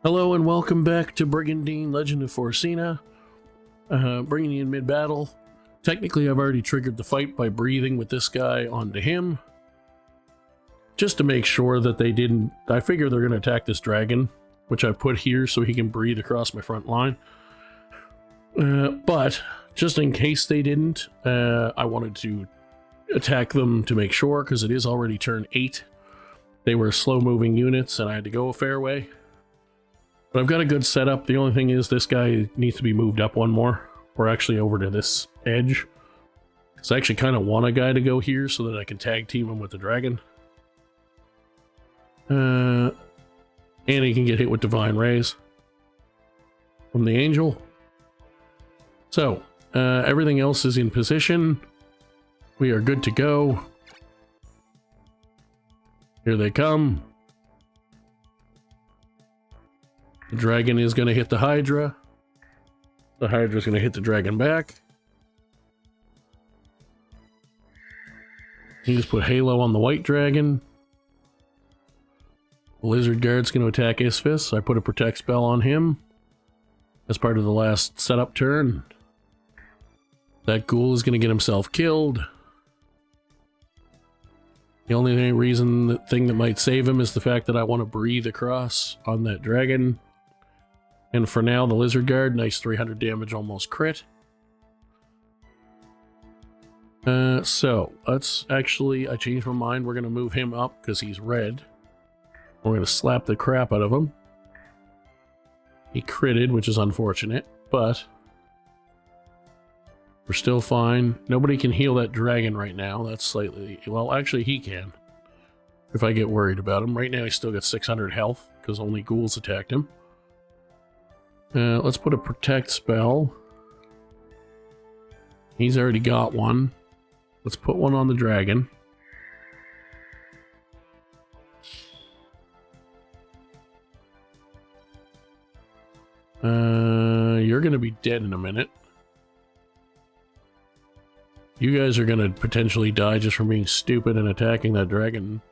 Hello and welcome back to Brigandine, Legend of Forsena. Bringing you in mid-battle. Technically, I've already triggered the fight by breathing with this guy onto him. Just to make sure that they didn't... I figure they're going to attack this dragon, which I put here so he can breathe across my front line. But, just in case they didn't, I wanted to attack them to make sure, because it is already turn 8. They were slow-moving units, and I had to go a fair way. But I've got a good setup. The only thing is this guy needs to be moved up one more. Or actually over to this edge. So I actually kind of want a guy to go here so that I can tag team him with the dragon. And he can get hit with divine rays from the angel. So, everything else is in position. We are good to go. Here they come. The dragon is going to hit the Hydra. The Hydra is going to hit the dragon back. You just put Halo on the white dragon. The Lizard Guard's going to attack Isphis. I put a protect spell on him as part of the last setup turn. That ghoul is going to get himself killed. The only thing that might save him is the fact that I want to breathe across on that dragon. And for now, the Lizard Guard, nice 300 damage, almost crit. So, let's actually, I changed my mind. We're going to move him up because he's red. We're going to slap the crap out of him. He critted, which is unfortunate, but we're still fine. Nobody can heal that dragon right now. That's slightly, well, actually he can. If I get worried about him. Right now he's still got 600 health because only ghouls attacked him. Let's put a protect spell. He's already got one. Let's put one on the dragon. You're gonna be dead in a minute. You guys are gonna potentially die just from being stupid and attacking that dragon.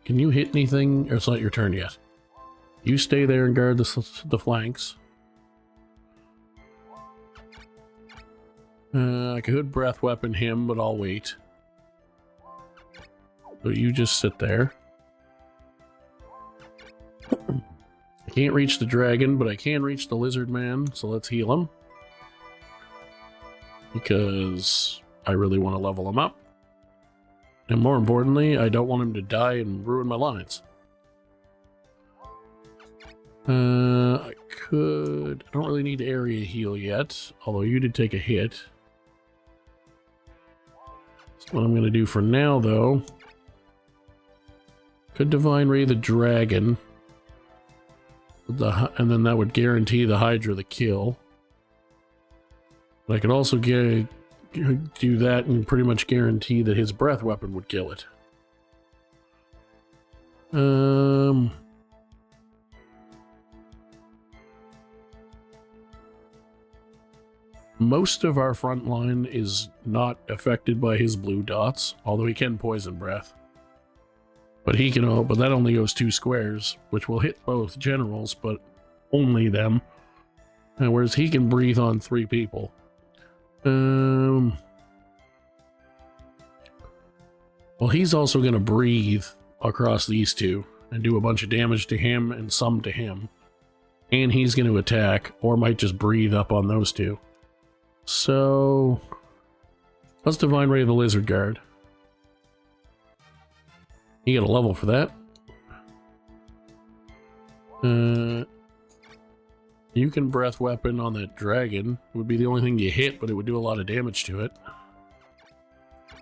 Can you hit anything? Or it's not your turn yet. You stay there and guard the flanks. I could breath weapon him, but I'll wait. So you just sit there. I can't reach the dragon, but I can reach the lizard man, so let's heal him. Because I really want to level him up. And more importantly, I don't want him to die and ruin my lines. I don't really need area heal yet, although you did take a hit. So what I'm going to do for now, though, could Divine Ray the dragon, and then that would guarantee the Hydra the kill. But I could also do that and pretty much guarantee that his breath weapon would kill it. Most of our front line is not affected by his blue dots, although he can poison breath. But he can, but that only goes 2 squares, which will hit both generals, but only them. Whereas he can breathe on 3 people. Well, he's also going to breathe across these 2 and do a bunch of damage to him and some to him. And he's going to attack, or might just breathe up on those 2. So, let's Divine Ray the Lizard Guard. You get a level for that. You can breath weapon on that dragon. It would be the only thing you hit, but it would do a lot of damage to it.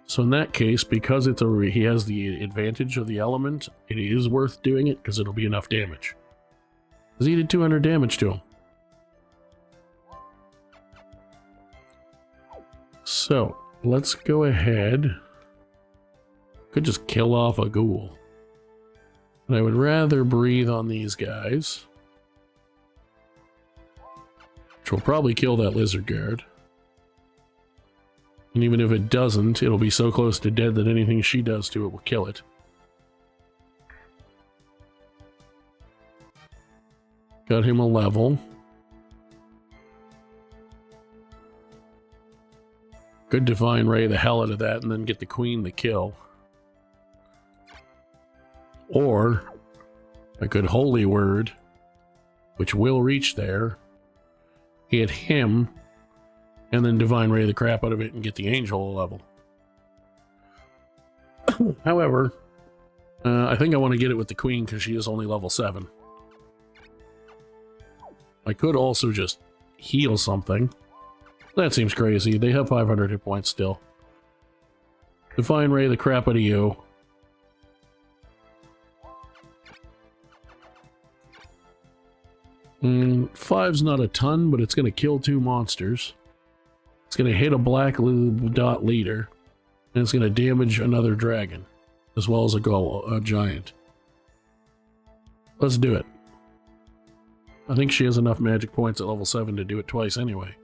So in that case, because he has the advantage of the element, it is worth doing it because it'll be enough damage. Because he did 200 damage to him. So, let's go ahead. Could just kill off a ghoul. But I would rather breathe on these guys. Which will probably kill that lizard guard. And even if it doesn't, it'll be so close to dead that anything she does to it will kill it. Got him a level. Could Divine Ray the hell out of that and then get the Queen the kill. Or I could Holy Word, which will reach there, hit him, and then Divine Ray the crap out of it and get the Angel level. However, I think I want to get it with the Queen because she is only level 7. I could also just heal something. That seems crazy. They have 500 hit points still. Divine Ray the crap out of you. Five's not a ton, but it's going to kill 2 monsters. It's going to hit a black dot leader, and it's going to damage another dragon, as well as a giant. Let's do it. I think she has enough magic points at level 7 to do it twice anyway.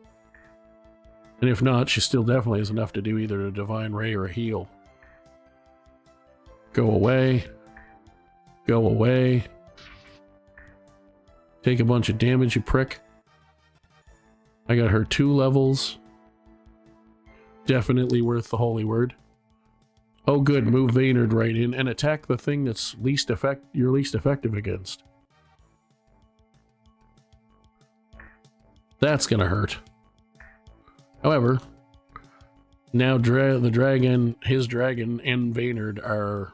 And if not, she still definitely has enough to do either a Divine Ray or a heal. Go away. Go away. Take a bunch of damage, you prick. I got her 2 levels. Definitely worth the Holy Word. Oh good, move Vaynard right in and attack the thing that's you're least effective against. That's gonna hurt. However, now his dragon, and Vaynard are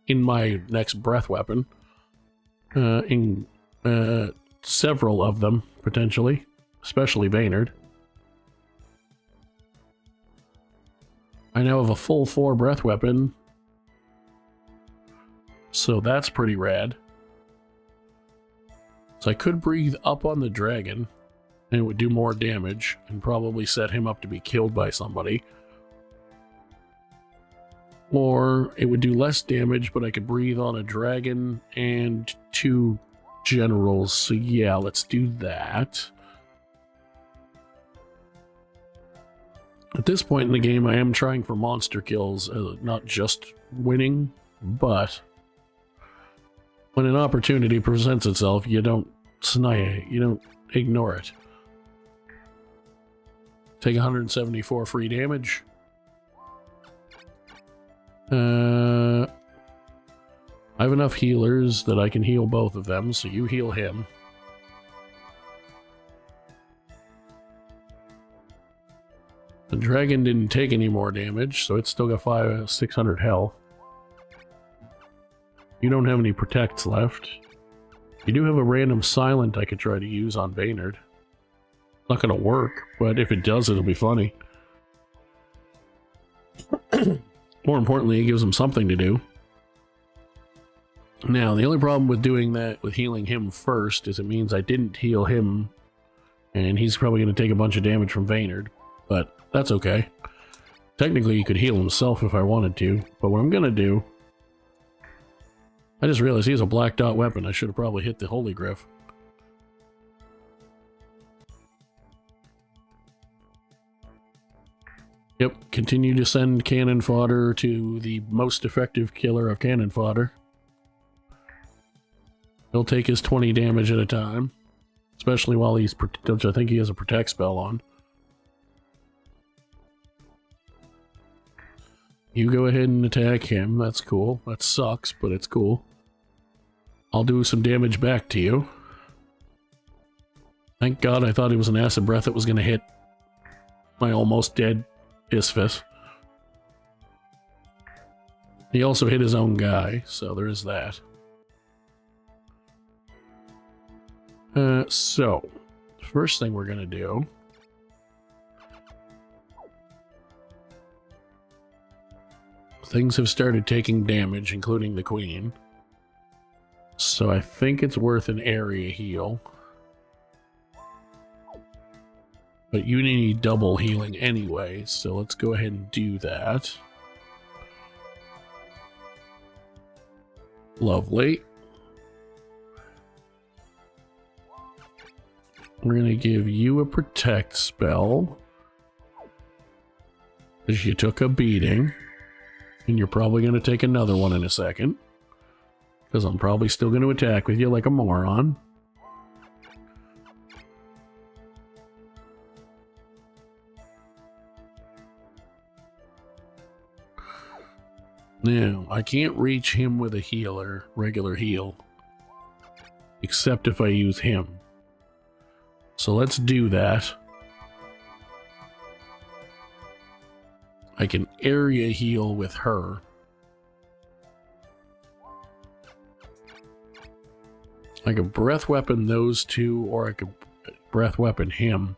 in my next breath weapon. Several of them, potentially. Especially Vaynard. I now have a full 4 breath weapon. So that's pretty rad. So I could breathe up on the dragon, and it would do more damage, and probably set him up to be killed by somebody. Or it would do less damage, but I could breathe on a dragon and 2 generals. So yeah, let's do that. At this point in the game, I am trying for monster kills, not just winning, but when an opportunity presents itself, you don't you don't ignore it. Take 174 free damage. I have enough healers that I can heal both of them, so you heal him. The dragon didn't take any more damage, so it's still got 600 health. You don't have any protects left. You do have a random silent I could try to use on Vaynard. Not gonna work, but if it does, it'll be funny. More importantly, it gives him something to do. Now, the only problem with doing that, with healing him first, is it means I didn't heal him, and he's probably going to take a bunch of damage from Vaynard, but that's okay. Technically, he could heal himself if I wanted to, but what I'm going to do... I just realized he has a black dot weapon. I should have probably hit the Holy Griff. Yep, continue to send cannon fodder to the most effective killer of cannon fodder. He'll take his 20 damage at a time, especially while I think he has a protect spell on. You go ahead and attack him, that's cool. That sucks, but it's cool. I'll do some damage back to you. Thank God I thought it was an acid breath that was going to hit my almost dead Isphis. He also hit his own guy, so there is that. So, first thing we're gonna do... Things have started taking damage, including the Queen. So I think it's worth an area heal. But you need double healing anyway, so let's go ahead and do that. Lovely. We're going to give you a protect spell, because you took a beating, and you're probably going to take another one in a second, because I'm probably still going to attack with you like a moron. Now, I can't reach him with a healer, regular heal, except if I use him. So let's do that. I can area heal with her. I could breath weapon those two, or I could breath weapon him.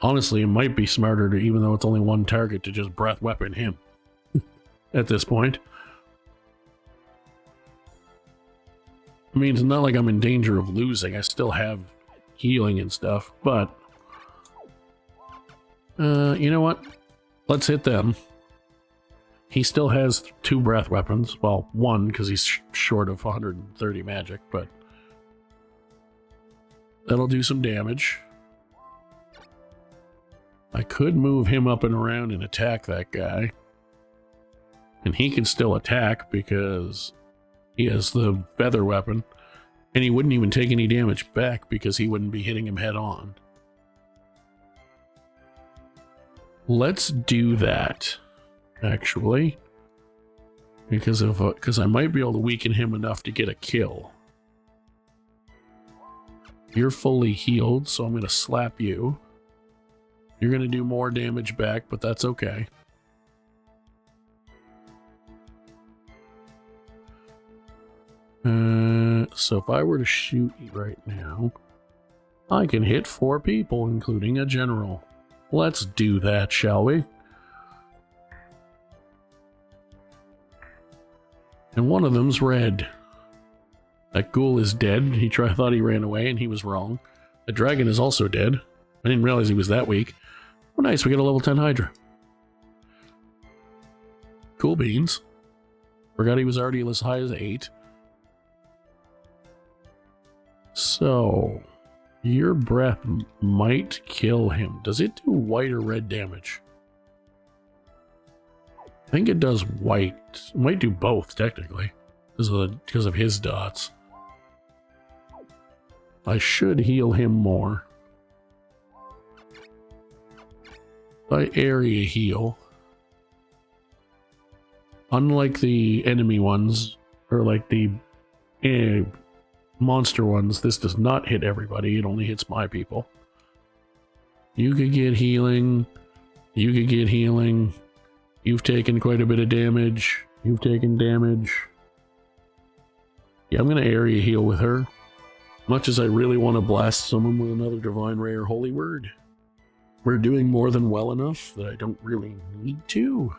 Honestly, it might be smarter to, even though it's only one target, to just breath weapon him at this point. I mean, it's not like I'm in danger of losing. I still have healing and stuff, but you know what? Let's hit them. He still has 2 breath weapons. Well, 1 because he's short of 130 magic, but that'll do some damage. I could move him up and around and attack that guy. And he can still attack because he has the feather weapon. And he wouldn't even take any damage back because he wouldn't be hitting him head on. Let's do that, actually. Because I might be able to weaken him enough to get a kill. You're fully healed, so I'm going to slap you. You're going to do more damage back, but that's okay. So if I were to shoot you right now, I can hit 4 people, including a general. Let's do that, shall we? And one of them's red. That ghoul is dead. He thought he ran away, and he was wrong. The dragon is also dead. I didn't realize he was that weak. Oh, nice. We got a level 10 Hydra. Cool beans. Forgot he was already as high as 8. So, your breath might kill him. Does it do white or red damage? I think it does white. It might do both, technically, because of his dots. I should heal him more. By area heal. Unlike the enemy ones, or like the monster ones, this does not hit everybody. It only hits my people. You could get healing. You could get healing. You've taken quite a bit of damage. You've taken damage. Yeah, I'm going to area heal with her. Much as I really want to blast someone with another Divine Ray or Holy Word. We're doing more than well enough that I don't really need to.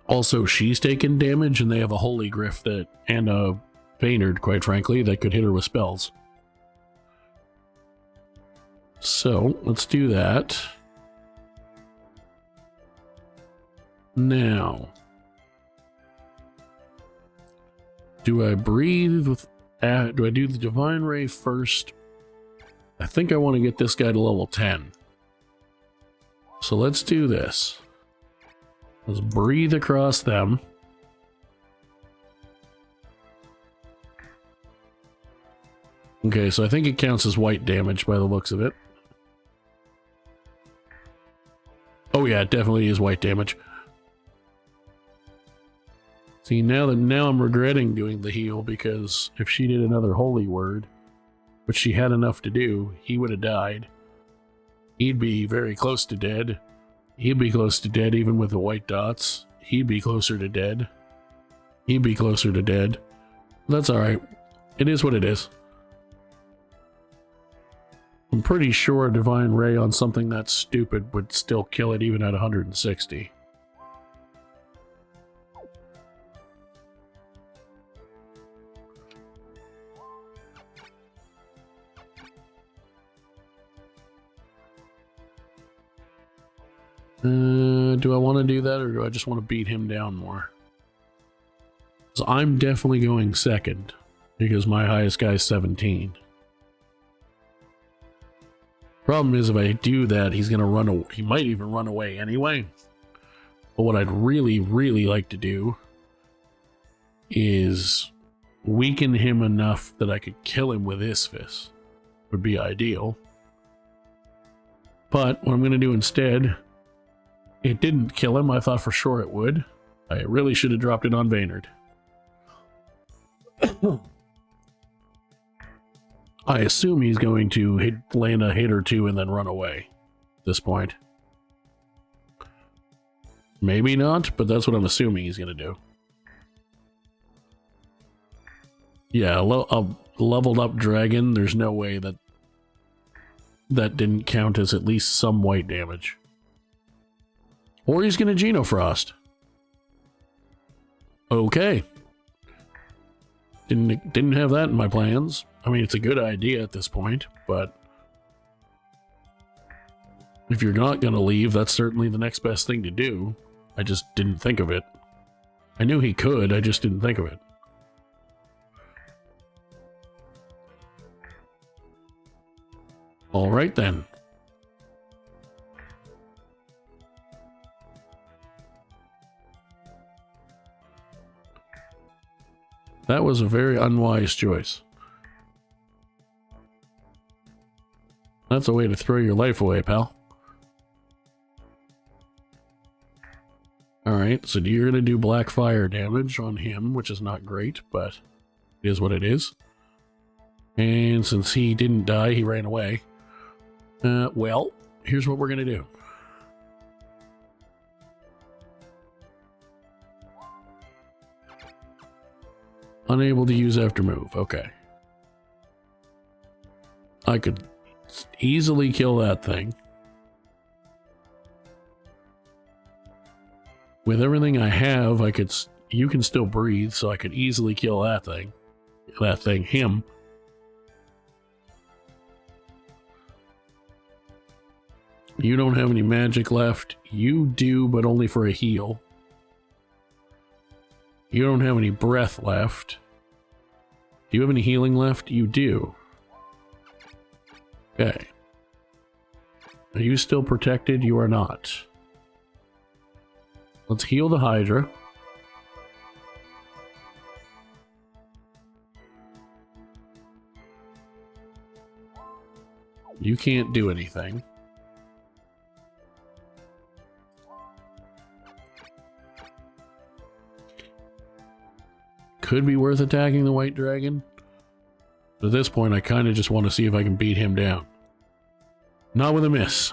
Also, she's taken damage, and they have a Holy Griff that, and a Vaynard, quite frankly, that could hit her with spells. So, let's do that. Now, do I breathe with... do I do the Divine Ray first? I think I want to get this guy to level 10. So let's do this. Let's breathe across them. Okay, so I think it counts as white damage by the looks of it. Oh yeah, it definitely is white damage. See, now I'm regretting doing the heal, because if she did another Holy Word, which she had enough to do, he would have died. He'd be very close to dead. He'd be close to dead even with the white dots. He'd be closer to dead. He'd be closer to dead. That's alright. It is what it is. I'm pretty sure a Divine Ray on something that stupid would still kill it even at 160. Do I want to do that, or do I just want to beat him down more? So I'm definitely going second, because my highest guy is 17. Problem is, if I do that, he's going to run away. He might even run away anyway. But what I'd really, really like to do is weaken him enough that I could kill him with Isphis. Would be ideal. But what I'm going to do instead It didn't kill him. I thought for sure it would. I really should have dropped it on Vaynard. I assume he's going to land a hit or two and then run away at this point. Maybe not, but that's what I'm assuming he's going to do. Yeah, a leveled up dragon, there's no way that that didn't count as at least some white damage. Or he's going to Genofrost. Okay. Didn't have that in my plans. I mean, it's a good idea at this point, but if you're not going to leave, that's certainly the next best thing to do. I just didn't think of it. I knew he could, I just didn't think of it. All right then. That was a very unwise choice. That's a way to throw your life away, pal. Alright, so you're going to do black fire damage on him, which is not great, but it is what it is. And since he didn't die, he ran away. Well, here's what we're going to do. Unable to use after move. Okay. I could easily kill that thing. With everything I have, I could... You can still breathe, so I could easily kill that thing. Him. You don't have any magic left. You do, but only for a heal. You don't have any breath left. Do you have any healing left? You do. Okay. Are you still protected? You are not. Let's heal the Hydra. You can't do anything. Could be worth attacking the white dragon. But at this point, I kind of just want to see if I can beat him down. Not with a miss.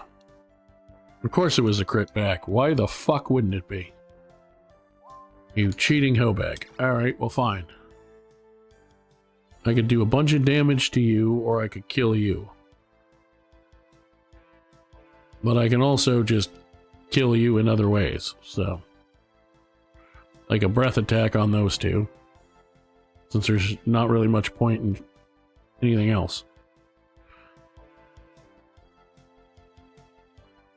Of course it was a crit back. Why the fuck wouldn't it be? You cheating hoebag. Alright, well fine. I could do a bunch of damage to you, or I could kill you. But I can also just kill you in other ways, so... Like a breath attack on those two. Since there's not really much point in anything else.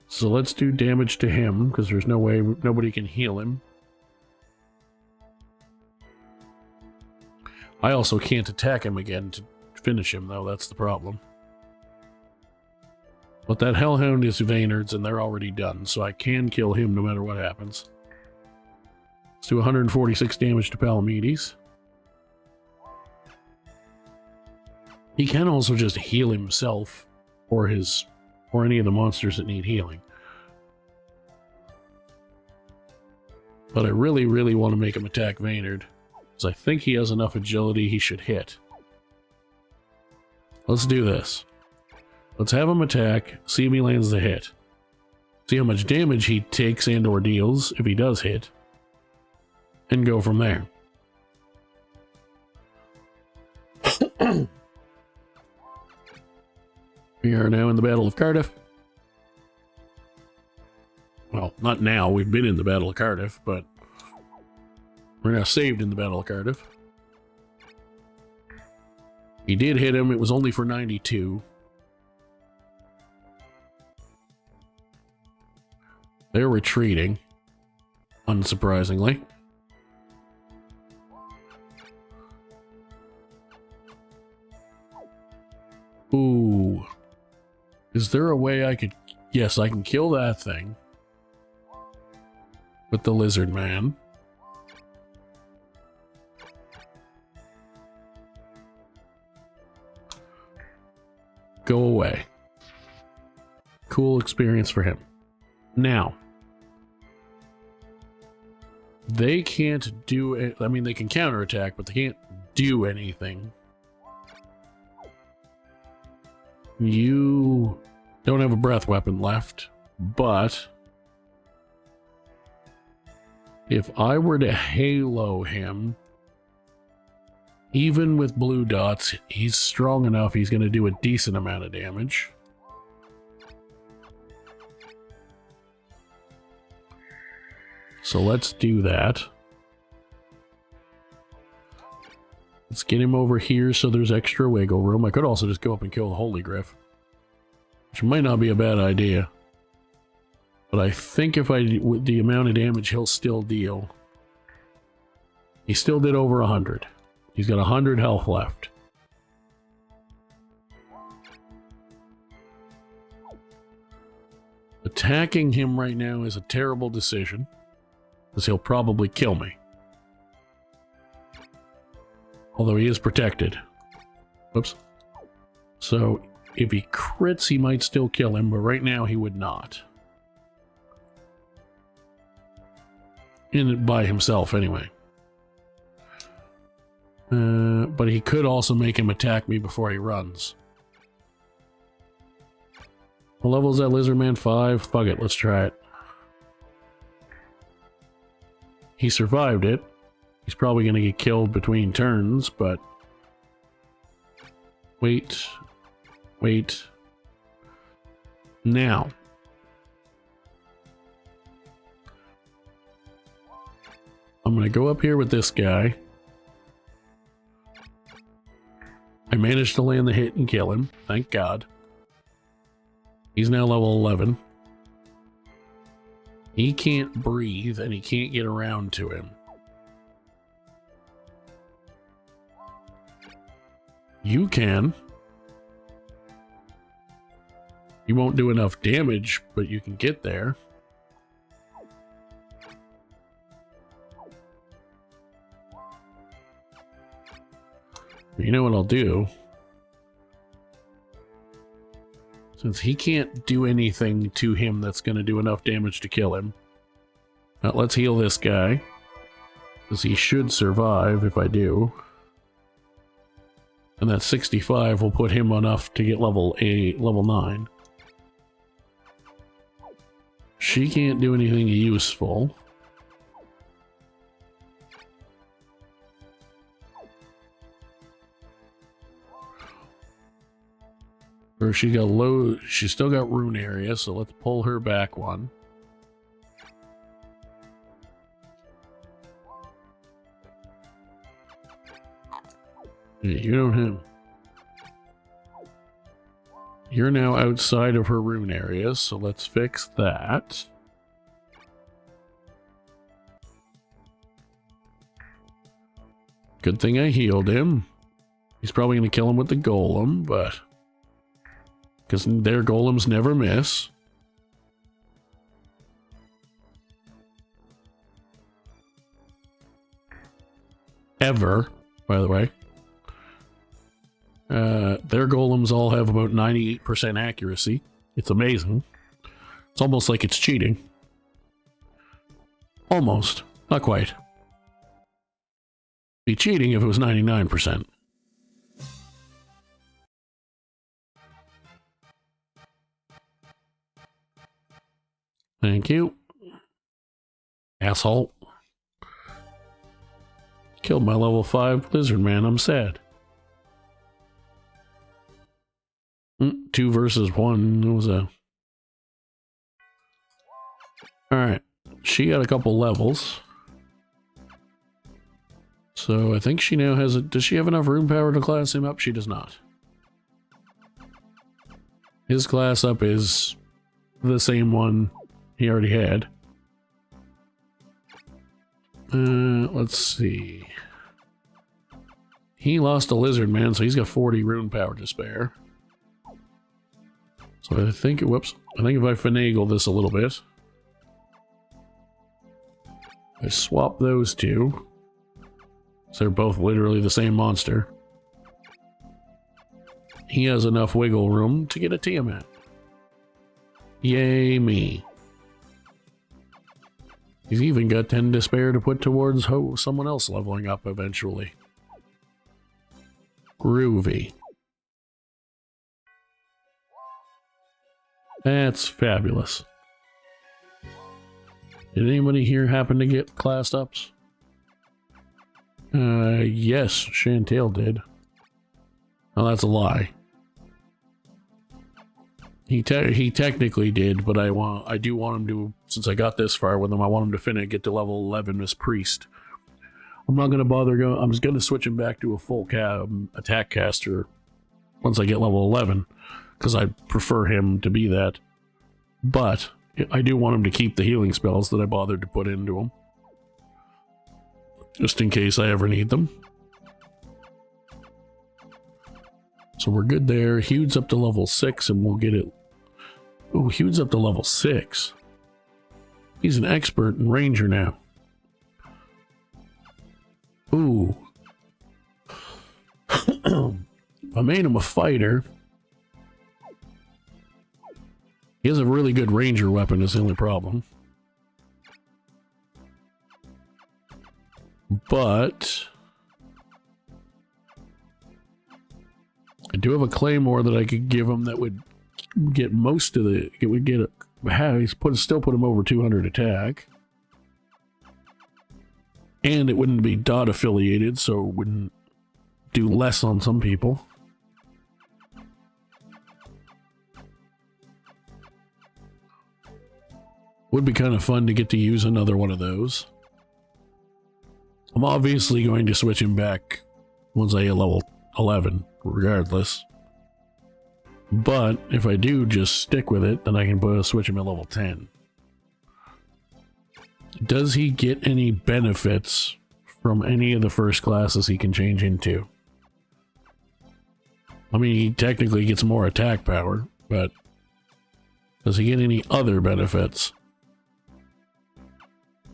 So let's do damage to him, because there's no way nobody can heal him. I also can't attack him again to finish him, though. That's the problem. But that Hellhound is Vaynard's, and they're already done, so I can kill him no matter what happens. Let's do 146 damage to Palamedes. He can also just heal himself, or any of the monsters that need healing. But I really, really want to make him attack Vaynard, because I think he has enough agility he should hit. Let's do this. Let's have him attack, see if he lands the hit. See how much damage he takes and or deals, if he does hit. And go from there. We are now in the Battle of Cardiff. Well, not now, we've been in the Battle of Cardiff, but we're now saved in the Battle of Cardiff. He did hit him, it was only for 92. They're retreating, unsurprisingly. Ooh. Is there a way I could... Yes, I can kill that thing. With the lizard man. Go away. Cool experience for him. Now, they can't do it. I mean, they can counterattack, but they can't do anything. You don't have a breath weapon left, but if I were to halo him, even with blue dots, he's strong enough, he's going to do a decent amount of damage. So let's do that. Let's get him over here so there's extra wiggle room. I could also just go up and kill the Holy Griff, which might not be a bad idea. But I think if with the amount of damage he'll still deal. He still did over 100. He's got 100 health left. Attacking him right now is a terrible decision, because he'll probably kill me. Although he is protected. Whoops. So if he crits, he might still kill him, but right now he would not. By himself, anyway. But he could also make him attack me before he runs. What level is that lizard man? 5? Fuck it, let's try it. He survived it. He's probably going to get killed between turns, but... Wait. Now. I'm going to go up here with this guy. I managed to land the hit and kill him. Thank God. He's now level 11. He can't breathe and he can't get around to him. You can. You won't do enough damage, but you can get there. You know what I'll do? Since he can't do anything to him that's going to do enough damage to kill him. Now let's heal this guy. Because he should survive if I do. And that 65 will put him enough to get level 9. She can't do anything useful. Or she got low, she still got rune area, so let's pull her back one. You don't have... You're now outside of her rune area, so let's fix that. Good thing I healed him. He's probably going to kill him with the golem, but... Because their golems never miss. Ever, by the way. Their golems all have about 98% accuracy. It's amazing. It's almost like it's cheating. Almost. Not quite. Be cheating if it was 99%. Thank you. Asshole. Killed my level 5 lizard man. I'm sad. 2 versus 1. It was a... Alright. She got a couple levels. So I think she now has a... Does she have enough rune power to class him up? She does not. His class up is the same one he already had. Let's see. He lost a lizard man, so he's got 40 rune power to spare. So I think, whoops, I think if I finagle this a little bit, I swap those two, so they're both literally the same monster. He has enough wiggle room to get a Tiamat. Yay me. He's even got 10 to spare to put towards someone else leveling up eventually. Groovy. That's fabulous. Did anybody here happen to get class ups? Yes, Chantal did. Oh, that's a lie. He technically did, but I do want him to, since I got this far with him, I want him to finish, get to level 11 as priest. I'm not going to bother going, I'm just going to switch him back to a full attack caster once I get level 11, because I prefer him to be that. But I do want him to keep the healing spells that I bothered to put into him, just in case I ever need them. So we're good there. Hugh's up to level 6 and we'll get it. Oh, Hugh's up to level 6. He's an expert in ranger now. Ooh. If I made him a fighter, he has a really good ranger weapon is the only problem. But I do have a claymore that I could give him that would get most of the, it would get still put him over 200 attack. And it wouldn't be dot affiliated, so it wouldn't do less on some people. Would be kind of fun to get to use another one of those. I'm obviously going to switch him back once I hit level 11, regardless. But if I do just stick with it, then I can switch him at level 10. Does he get any benefits from any of the first classes he can change into? I mean, he technically gets more attack power, but does he get any other benefits?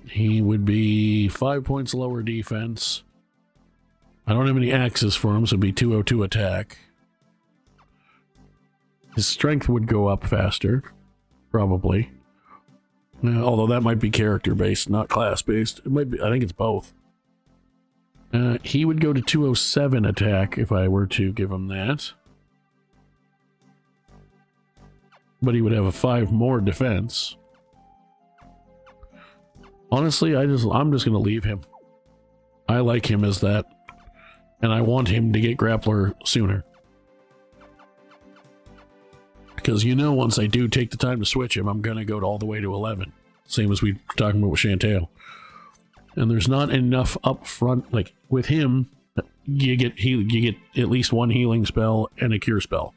He would be 5 points lower defense. I don't have any axes for him, so it'd be 202 attack. His strength would go up faster, probably. Although that might be character-based, not class-based. It might be. I think it's both. He would go to 207 attack if I were to give him that. But he would have a 5 more defense. Honestly, I'm just going to leave him. I like him as that. And I want him to get grappler sooner. Because once I do take the time to switch him, I'm going to go all the way to 11. Same as we were talking about with Chantal. And there's not enough up front. Like, with him, you get at least one healing spell and a cure spell.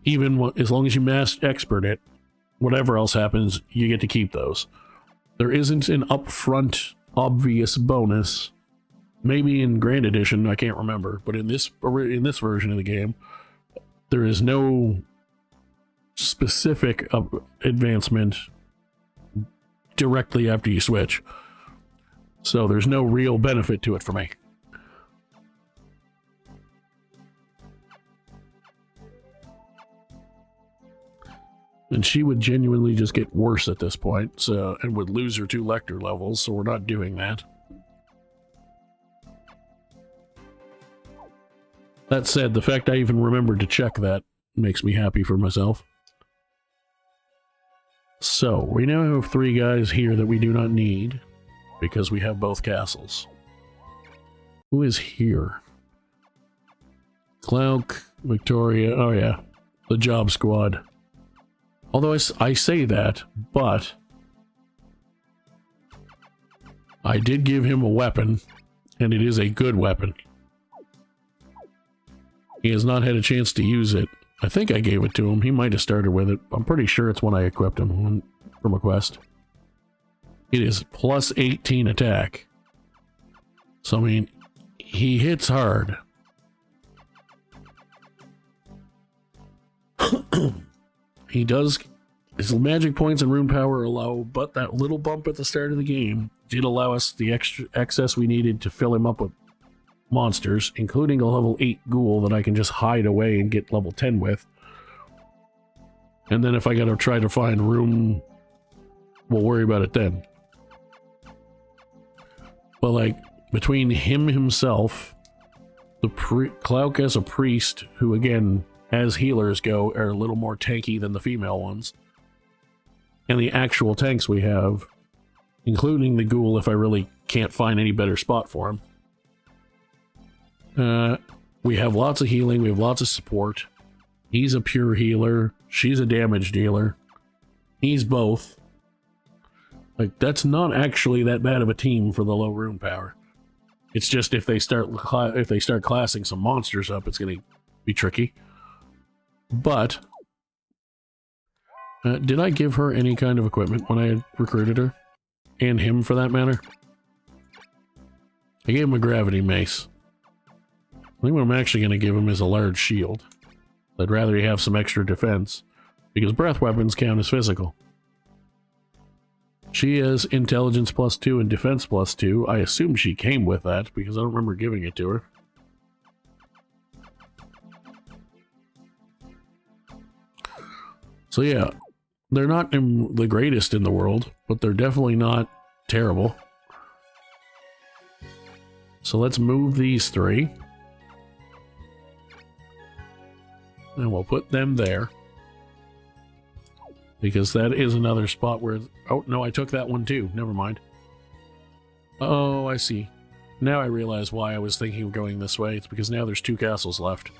Even as long as you expert it, whatever else happens, you get to keep those. There isn't an upfront obvious bonus. Maybe in Grand Edition, I can't remember, but in this version of the game, there is no specific advancement directly after you switch. So there's no real benefit to it for me. And she would genuinely just get worse at this point, and would lose her 2 lector levels, so we're not doing that. That said, the fact I even remembered to check that makes me happy for myself. So, we now have 3 guys here that we do not need, because we have both castles. Who is here? Cloak, Victoria, oh yeah, the job squad. Although I say that, but I did give him a weapon, and it is a good weapon. He has not had a chance to use it. I think I gave it to him. He might have started with it. I'm pretty sure it's when I equipped him from a quest. It is plus 18 attack. So, I mean, he hits hard. He does. His magic points and rune power are low, but that little bump at the start of the game did allow us the extra excess we needed to fill him up with monsters, including a level 8 ghoul that I can just hide away and get level 10 with. And then if I gotta try to find room we'll worry about it then. But like, between him himself, the Clouk as a priest, who again, as healers go, are a little more tanky than the female ones, and the actual tanks we have, including the ghoul if I really can't find any better spot for him. We have lots of healing, we have lots of support. He's a pure healer, she's a damage dealer. He's both. Like, that's not actually that bad of a team for the low rune power. It's just if they start classing some monsters up, it's going to be tricky. But did I give her any kind of equipment when I recruited her? And him, for that matter? I gave him a gravity mace. I think what I'm actually going to give him is a large shield. I'd rather he have some extra defense, because breath weapons count as physical. She has intelligence +2 and defense +2. I assume she came with that, because I don't remember giving it to her. So yeah, they're not the greatest in the world, but they're definitely not terrible. So let's move these three. And we'll put them there. Because that is another spot where... Oh, no, I took that one too. Never mind. Oh, I see. Now I realize why I was thinking of going this way. It's because now there's 2 castles left.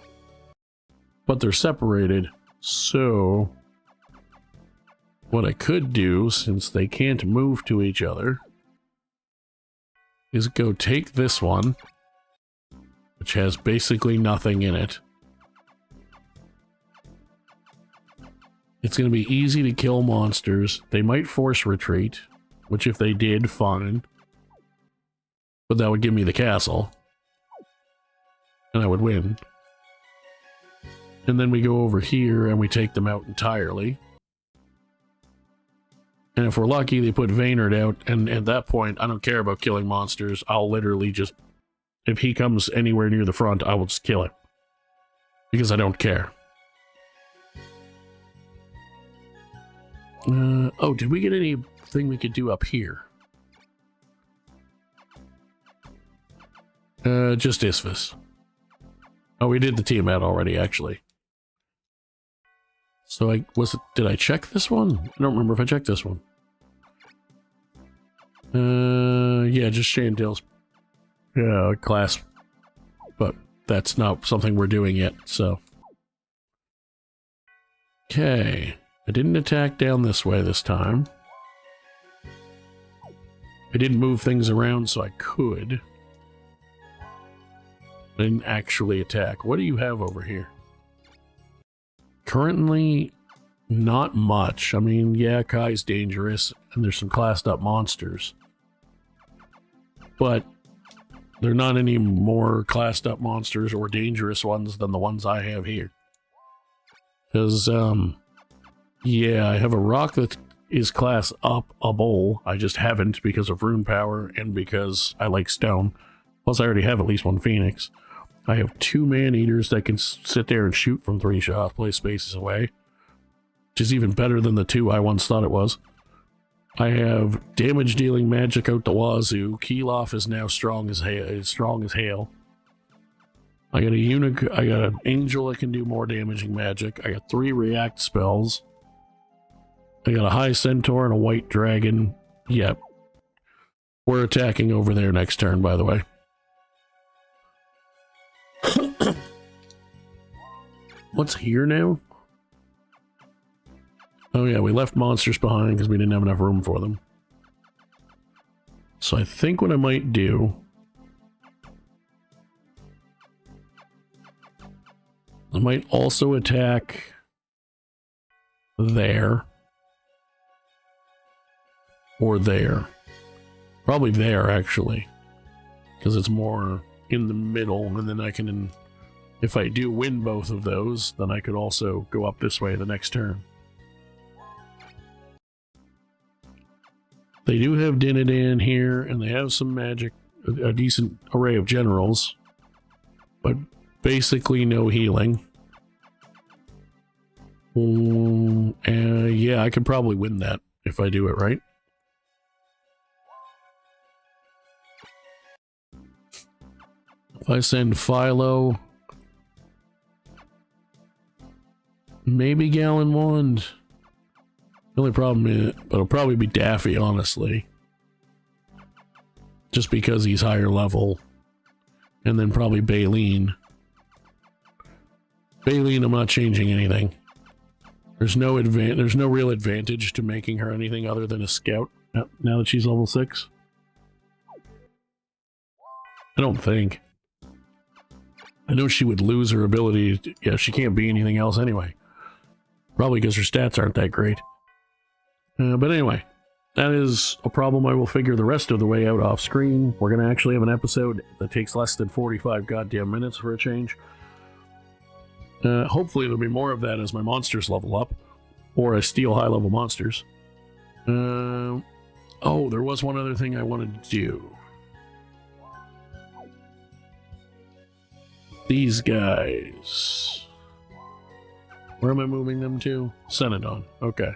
But they're separated. So... what I could do, since they can't move to each other, is go take this one, which has basically nothing in it. It's going to be easy to kill monsters. They might force retreat, which if they did, fine. But that would give me the castle. And I would win. And then we go over here and we take them out entirely. And if we're lucky, they put Vaynard out, and at that point, I don't care about killing monsters. I'll literally just... if he comes anywhere near the front, I will just kill him. Because I don't care. Oh, did we get anything we could do up here? Just Isphus. Oh, we did the Tiamat already, actually. So did I check this one? I don't remember if I checked this one. Yeah, just Chandel's class. But that's not something we're doing yet, so. Okay. I didn't attack down this way this time. I didn't move things around so I could. I didn't actually attack. What do you have over here? Currently, not much. I mean, yeah, Kai's dangerous, and there's some classed up monsters. But they're not any more classed up monsters or dangerous ones than the ones I have here. Because, yeah, I have a rock that is class up a bowl. I just haven't because of rune power and because I like stone. Plus, I already have at least 1 phoenix. I have 2 man-eaters that can sit there and shoot from 3 shots, play spaces away. Which is even better than the 2 I once thought it was. I have damage-dealing magic out the wazoo. Keylov is now strong as hail. I got I got an angel that can do more damaging magic. I got 3 react spells. I got a high centaur and a white dragon. Yep. We're attacking over there next turn, by the way. What's here now? Oh yeah, we left monsters behind because we didn't have enough room for them. So I think what I might do... I might also attack there. Or there. Probably there, actually. Because it's more in the middle, and then I can... if I do win both of those, then I could also go up this way the next turn. They do have Dinadan here, and they have some magic, a decent array of generals, but basically no healing. Yeah, I could probably win that if I do it right. If I send Philo, maybe Gallon Wand. The only problem is, but it'll probably be Daffy, honestly. Just because he's higher level. And then probably Baleen. Baleen, I'm not changing anything. There's no real advantage to making her anything other than a scout now that she's level 6. I don't think. I know she would lose her ability to, yeah, she can't be anything else anyway. Probably because her stats aren't that great. But anyway, that is a problem I will figure the rest of the way out off screen. We're going to actually have an episode that takes less than 45 goddamn minutes for a change. Hopefully there'll be more of that as my monsters level up. Or I steal high level monsters. Oh, there was one other thing I wanted to do. These guys. Where am I moving them to? Cenodon. Okay.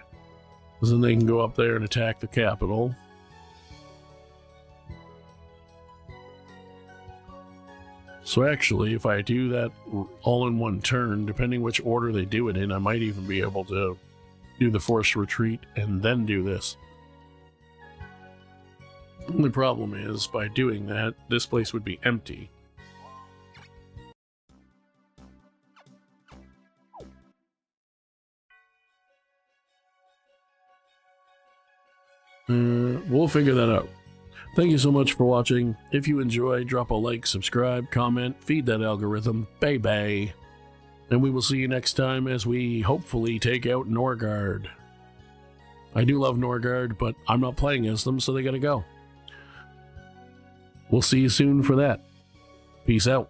Because then they can go up there and attack the capital. So actually, if I do that all in one turn, depending which order they do it in, I might even be able to do the forced retreat and then do this. The only problem is, by doing that, this place would be empty. We'll figure that out. Thank you so much for watching. If you enjoy, drop a like, subscribe, comment, feed that algorithm. Bye-bye. And we will see you next time as we hopefully take out Norgard. I do love Norgard, but I'm not playing as them, so they gotta go. We'll see you soon for that. Peace out.